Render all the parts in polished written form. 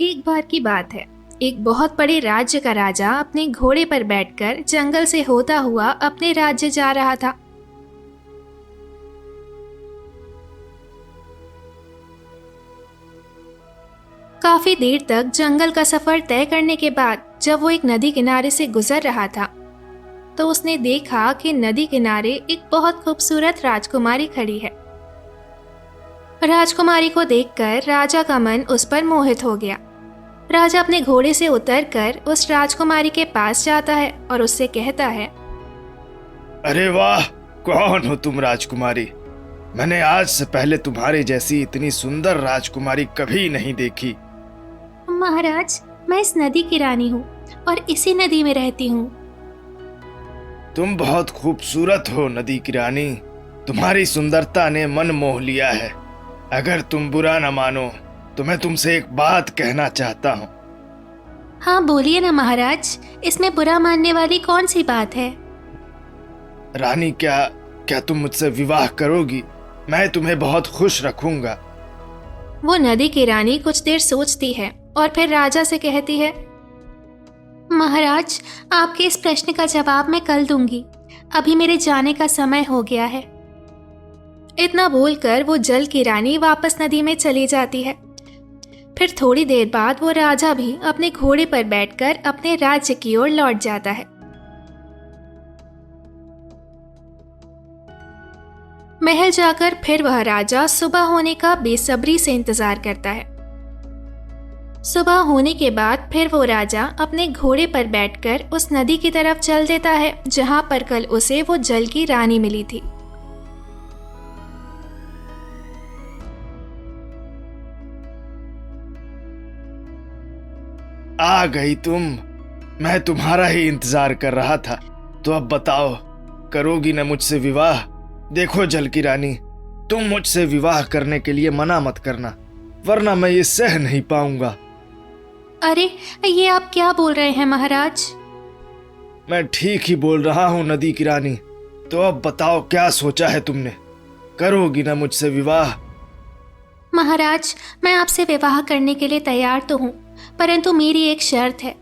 एक बार की बात है। एक बहुत बड़े राज्य का राजा अपने घोड़े पर बैठकर जंगल से होता हुआ अपने राज्य जा रहा था। काफी देर तक जंगल का सफर तय करने के बाद जब वो एक नदी किनारे से गुजर रहा था तो उसने देखा कि नदी किनारे एक बहुत खूबसूरत राजकुमारी खड़ी है। राजकुमारी को देखकर राजा का मन उस पर मोहित हो गया। राजा अपने घोड़े से उतरकर उस राजकुमारी के पास जाता है और उससे कहता है, अरे वाह, कौन हो तुम राजकुमारी? मैंने आज से पहले तुम्हारे जैसी इतनी सुंदर राजकुमारी कभी नहीं देखी। महाराज, मैं इस नदी की रानी हूँ और इसी नदी में रहती हूँ। तुम बहुत खूबसूरत हो नदी की रानी, तुम्हारी सुंदरता ने मन मोह लिया है। अगर तुम बुरा न मानो तो मैं तुमसे एक बात कहना चाहता हूँ। हाँ बोलिए ना महाराज, इसमें बुरा मानने वाली कौन सी बात है? रानी, क्या तुम मुझसे विवाह करोगी? मैं तुम्हें बहुत खुश रखूंगा। वो नदी की रानी कुछ देर सोचती है और फिर राजा से कहती है, महाराज, आपके इस प्रश्न का जवाब मैं कल दूंगी। अभी मेरे जाने का समय हो गया है। इतना बोलकर वो जल की रानी वापस नदी में चली जाती है। फिर थोड़ी देर बाद वो राजा भी अपने घोड़े पर बैठकर अपने राज्य की ओर लौट जाता है। महल जाकर फिर वह राजा सुबह होने का बेसब्री से इंतजार करता है। सुबह होने के बाद फिर वो राजा अपने घोड़े पर बैठकर उस नदी की तरफ चल देता है जहां पर कल उसे वो जल की रानी मिली थी। आ गई तुम, मैं तुम्हारा ही इंतजार कर रहा था। तो अब बताओ, करोगी न मुझसे विवाह? देखो जल की रानी, तुम मुझसे विवाह करने के लिए मना मत करना, वरना मैं ये सह नहीं पाऊंगा। अरे, ये आप क्या बोल रहे हैं महाराज? मैं ठीक ही बोल रहा हूँ नदी की रानी। तो अब बताओ, क्या सोचा है तुमने? करोगी ना मुझसे विवाह? महाराज, मैं आपसे विवाह करने के लिए तैयार तो हूँ, परंतु मेरी एक शर्त है।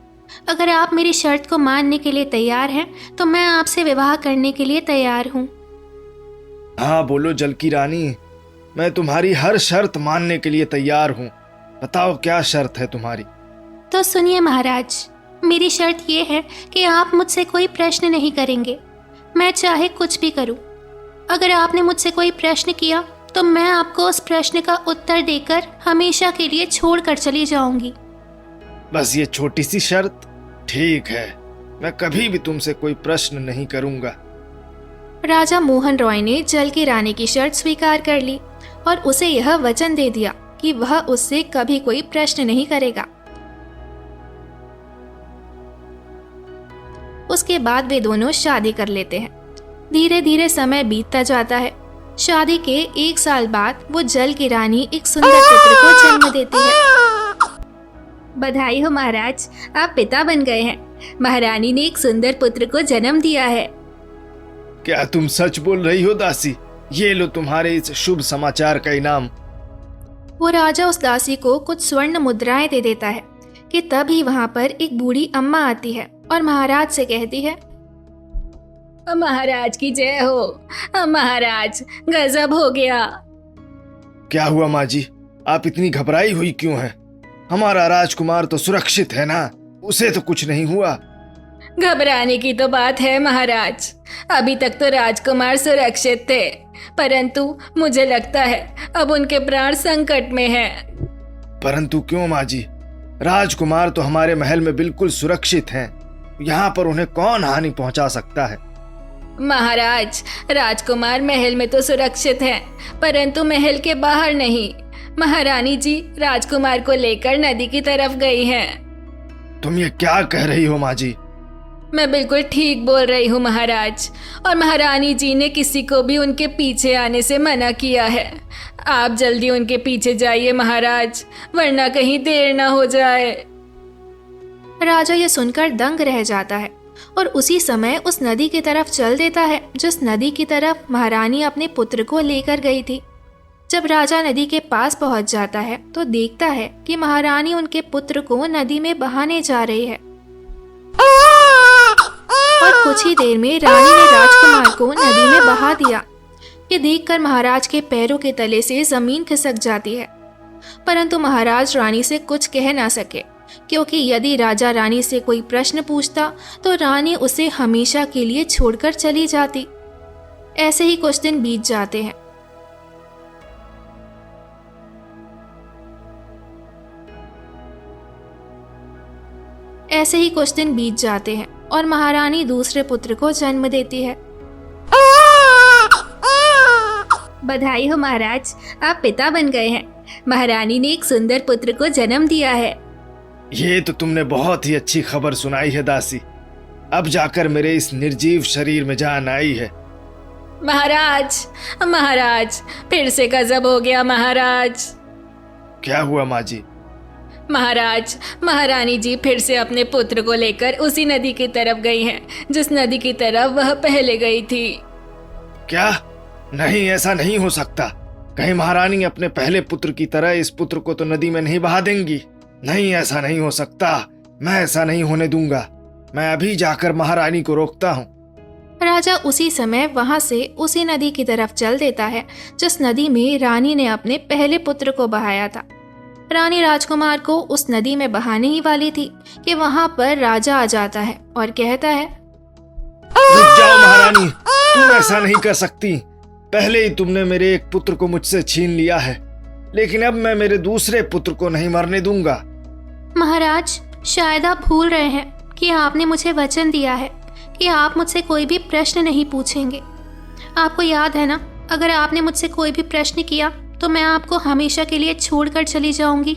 अगर आप मेरी शर्त को मानने के लिए तैयार हैं तो मैं आपसे विवाह करने के लिए तैयार हूँ। हाँ बोलो जल की रानी, मैं तुम्हारी हर शर्त मानने के लिए तैयार हूँ। बताओ क्या शर्त है तुम्हारी? तो सुनिए महाराज, मेरी शर्त ये है कि आप मुझसे कोई प्रश्न नहीं करेंगे, मैं चाहे कुछ भी करूं। अगर आपने मुझसे कोई प्रश्न किया तो मैं आपको उस प्रश्न का उत्तर देकर हमेशा के लिए छोड़कर चली जाऊंगी। बस ये छोटी सी शर्त? ठीक है, मैं कभी भी तुमसे कोई प्रश्न नहीं करूंगा। राजा मोहन रॉय ने जल की रानी की शर्त स्वीकार कर ली और उसे यह वचन दे दिया कि वह उससे कभी कोई प्रश्न नहीं करेगा। उसके बाद वे दोनों शादी कर लेते हैं। धीरे धीरे समय बीतता जाता है। शादी के 1 साल बाद वो जल की रानी एक सुंदर पुत्र को जन्म देती है। बधाई हो महाराज, आप पिता बन गए हैं। महारानी ने एक सुंदर पुत्र को जन्म दिया है। क्या तुम सच बोल रही हो दासी? ये लो तुम्हारे इस शुभ समाचार का इनाम। वो राजा उस दासी को कुछ स्वर्ण मुद्राएं दे देता है कि तभी वहां पर एक बूढ़ी अम्मा आती है और महाराज से कहती है, महाराज की जय हो। महाराज, गजब हो गया। क्या हुआ माँ जी, आप इतनी घबराई हुई क्यों हैं? हमारा राजकुमार तो सुरक्षित है ना, उसे तो कुछ नहीं हुआ। घबराने की तो बात है महाराज, अभी तक तो राजकुमार सुरक्षित थे, परंतु मुझे लगता है अब उनके प्राण संकट में हैं। परंतु क्यों माँ जी? राजकुमार तो हमारे महल में बिल्कुल सुरक्षित हैं। यहाँ पर उन्हें कौन हानि पहुँचा सकता है? महाराज, राजकुमार महल में तो सुरक्षित हैं, परंतु महल के बाहर नहीं। महारानी जी राजकुमार को लेकर नदी की तरफ गई हैं। तुम ये क्या कह रही हो माँ जी? मैं बिल्कुल ठीक बोल रही हूँ महाराज, और महारानी जी ने किसी को भी उनके पीछे आने से मना किया है। आप जल्दी उनके पीछे जाइए महाराज, वरना कहीं देर ना हो जाए। राजा ये सुनकर दंग रह जाता है और उसी समय उस नदी की तरफ चल देता है जिस नदी की तरफ महारानी अपने पुत्र को लेकर गई थी। जब राजा नदी के पास पहुंच जाता है तो देखता है कि महारानी उनके पुत्र को नदी में बहाने जा रही है और कुछ ही देर में रानी ने राजकुमार को नदी में बहा दिया। ये देखकर महाराज के पैरों के तले से जमीन खिसक जाती है, परंतु महाराज रानी से कुछ कह ना सके, क्योंकि यदि राजा रानी से कोई प्रश्न पूछता तो रानी उसे हमेशा के लिए छोड़कर चली जाती। ऐसे ही कुछ दिन बीत जाते हैं। और महारानी दूसरे पुत्र को जन्म देती है। बधाई हो महाराज, आप पिता बन गए हैं। महारानी ने एक सुंदर पुत्र को जन्म दिया है। ये तो तुमने बहुत ही अच्छी खबर सुनाई है दासी। अब जाकर मेरे इस निर्जीव शरीर में जान आई है। महाराज, महाराज, फिर से गजब हो गया महाराज। क्या हुआ माँ जी? महाराज, महारानी जी फिर से अपने पुत्र को लेकर उसी नदी की तरफ गई हैं, जिस नदी की तरफ वह पहले गई थी। क्या? नहीं, ऐसा नहीं हो सकता। कहीं महारानी अपने पहले पुत्र की तरह इस पुत्र को तो नदी में नहीं बहा देंगी? नहीं, ऐसा नहीं हो सकता। मैं ऐसा नहीं होने दूंगा। मैं अभी जाकर महारानी को रोकता हूँ। राजा उसी समय वहां से उसी नदी की तरफ चल देता है जिस नदी में रानी ने अपने पहले पुत्र को बहाया था। रानी राजकुमार को उस नदी में बहाने ही वाली थी कि वहां पर राजा आ जाता है और कहता है, रुक जाओ महारानी, तुम ऐसा नहीं कर सकती। पहले ही तुमने मेरे एक पुत्र को मुझसे छीन लिया है, लेकिन अब मैं मेरे दूसरे पुत्र को नहीं मरने दूंगा। महाराज, शायद आप भूल रहे हैं कि आपने मुझे वचन दिया है कि आप मुझसे कोई भी प्रश्न नहीं पूछेंगे। आपको याद है ना, अगर आपने मुझसे कोई भी प्रश्न किया तो मैं आपको हमेशा के लिए छोड़कर चली जाऊंगी।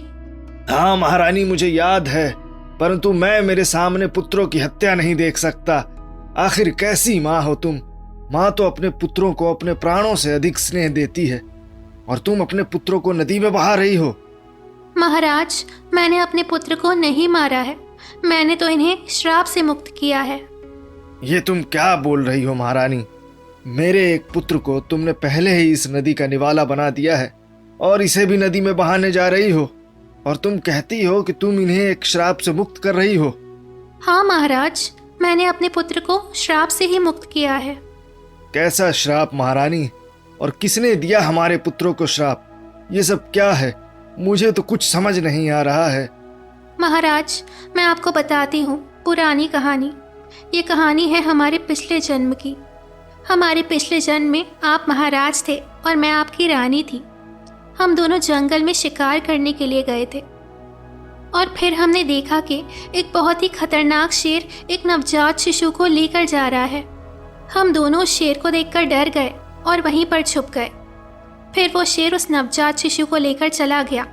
हाँ महारानी, मुझे याद है, परंतु मैं मेरे सामने पुत्रों की हत्या नहीं देख सकता। आखिर कैसी माँ हो तुम? माँ तो अपने पुत्रों को अपने प्राणों से अधिक स्नेह देती है, और तुम अपने पुत्रों को नदी में बहा रही हो। महाराज, मैंने अपने पुत्र को नहीं मारा है, मैंने तो इन्हें श्राप से मुक्त किया है। ये तुम क्या बोल रही हो महारानी? मेरे एक पुत्र को तुमने पहले ही इस नदी का निवाला बना दिया है और इसे भी नदी में बहाने जा रही हो, और तुम कहती हो कि तुम इन्हें एक श्राप से मुक्त कर रही हो। हाँ महाराज, मैंने अपने पुत्र को श्राप से ही मुक्त किया है। कैसा श्राप महारानी? और किसने दिया हमारे पुत्रों को श्राप? ये सब क्या है? मुझे तो कुछ समझ नहीं आ रहा है। महाराज, मैं आपको बताती हूँ पुरानी कहानी। ये कहानी है हमारे पिछले जन्म की। हमारे पिछले जन्म में आप महाराज थे और मैं आपकी रानी थी। हम दोनों जंगल में शिकार करने के लिए गए थे, और फिर हमने देखा कि एक बहुत ही खतरनाक शेर एक नवजात शिशु को लेकर जा रहा है। हम दोनों शेर को देखकर डर गए और वहीं पर छुप गए। फिर वो शेर उस नवजात शिशु को लेकर चला गया,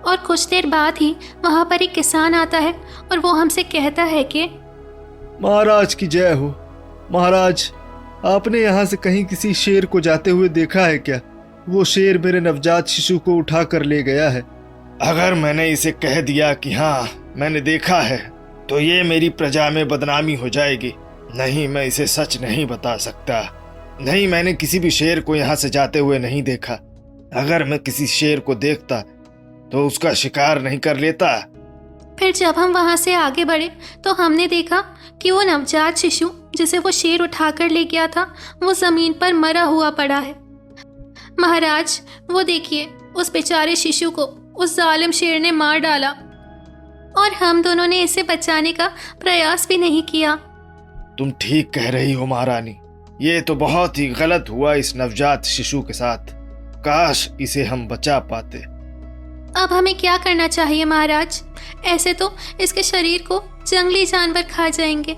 और कुछ देर बाद ही वहाँ पर एक किसान आता है और वो हमसे कहता है कि महाराज की जय हो। महाराज, आपने यहाँ से कहीं किसी शेर को जाते हुए देखा है क्या? वो शेर मेरे नवजात शिशु को उठा कर ले गया है। अगर मैंने इसे कह दिया कि हाँ मैंने देखा है, तो ये मेरी प्रजा में बदनामी हो जाएगी। नहीं, मैं इसे सच नहीं बता सकता। नहीं, मैंने किसी भी शेर को यहाँ से जाते हुए नहीं देखा। अगर मैं किसी शेर को देखता तो उसका शिकार नहीं कर लेता। फिर जब हम वहाँ से आगे बढ़े तो हमने देखा कि वो नवजात शिशु जिसे वो शेर उठाकर ले गया था, वो जमीन पर मरा हुआ पड़ा है। महाराज, वो देखिए, उस बेचारे शिशु को उस जालिम शेर ने मार डाला, और हम दोनों ने इसे बचाने का प्रयास भी नहीं किया। तुम ठीक कह रही हो महारानी, ये तो बहुत ही गलत हुआ इस नवजात शिशु के साथ। काश इसे हम बचा पाते। अब हमें क्या करना चाहिए महाराज? ऐसे तो इसके शरीर को जंगली जानवर खा जाएंगे।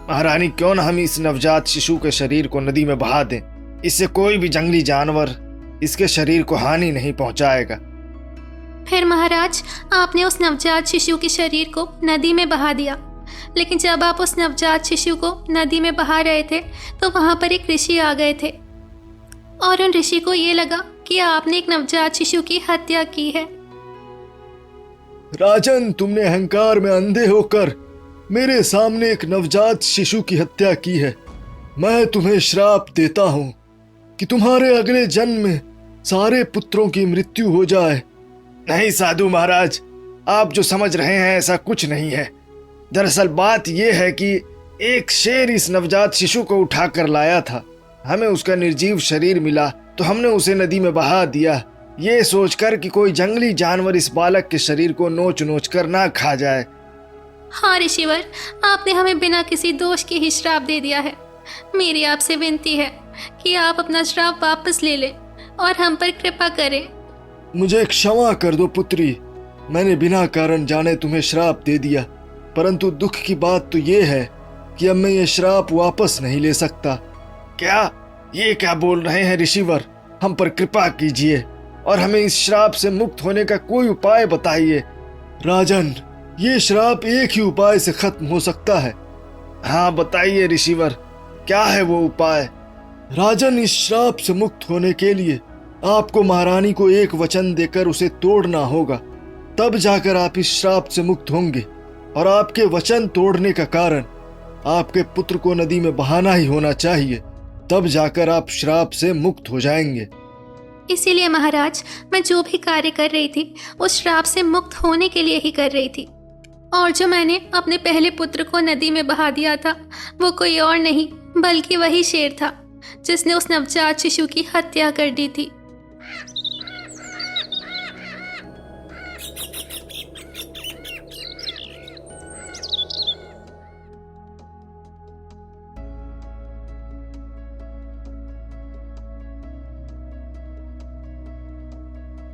महारानी, क्यों न हम इस नवजात शिशु के शरीर को नदी में बहा दें। इससे कोई भी जंगली जानवर इसके शरीर को हानि नहीं पहुंचाएगा। फिर महाराज, आपने उस नवजात शिशु के शरीर को नदी में बहा दिया, लेकिन जब आप उस नवजात शिशु को नदी में बहा रहे थे तो वहां पर एक ऋषि आ गए थे, और उन ऋषि को ये लगा कि आपने एक नवजात शिशु की हत्या की है। राजन, तुमने अहंकार में अंधे होकर मेरे सामने एक नवजात शिशु की हत्या की है। मैं तुम्हें श्राप देता हूँ कि तुम्हारे अगले जन्म में सारे पुत्रों की मृत्यु हो जाए। नहीं साधु महाराज, आप जो समझ रहे हैं ऐसा कुछ नहीं है। दरअसल बात यह है कि एक शेर इस नवजात शिशु को उठाकर लाया था। हमें उसका निर्जीव शरीर मिला तो हमने उसे नदी में बहा दिया, ये सोचकर कि कोई जंगली जानवर इस बालक के शरीर को नोच नोच कर ना खा जाए। हाँ ऋषिवर, आपने हमें बिना किसी दोष के ही श्राप दे दिया है। मेरी आपसे विनती है कि आप अपना श्राप वापस ले लें और हम पर कृपा करें। मुझे क्षमा कर दो पुत्री, मैंने बिना कारण जाने तुम्हें श्राप दे दिया, परंतु दुख की बात तो ये है कि अब मैं ये श्राप वापस नहीं ले सकता। क्या ये क्या बोल रहे हैं ऋषिवर? हम पर कृपा कीजिए और हमें इस श्राप से मुक्त होने का कोई उपाय बताइए। राजन, ये श्राप एक ही उपाय से खत्म हो सकता है। हाँ बताइए ऋषिवर, क्या है वो उपाय? राजन, इस श्राप से मुक्त होने के लिए आपको महारानी को एक वचन देकर उसे तोड़ना होगा, तब जाकर आप इस श्राप से मुक्त होंगे। और आपके वचन तोड़ने का कारण आपके पुत्र को नदी में बहाना ही होना चाहिए, तब जाकर आप श्राप से मुक्त हो जाएंगे। इसीलिए महाराज, मैं जो भी कार्य कर रही थी उस श्राप से मुक्त होने के लिए ही कर रही थी। और जो मैंने अपने पहले पुत्र को नदी में बहा दिया था वो कोई और नहीं बल्कि वही शेर था जिसने उस नवजात शिशु की हत्या कर दी थी।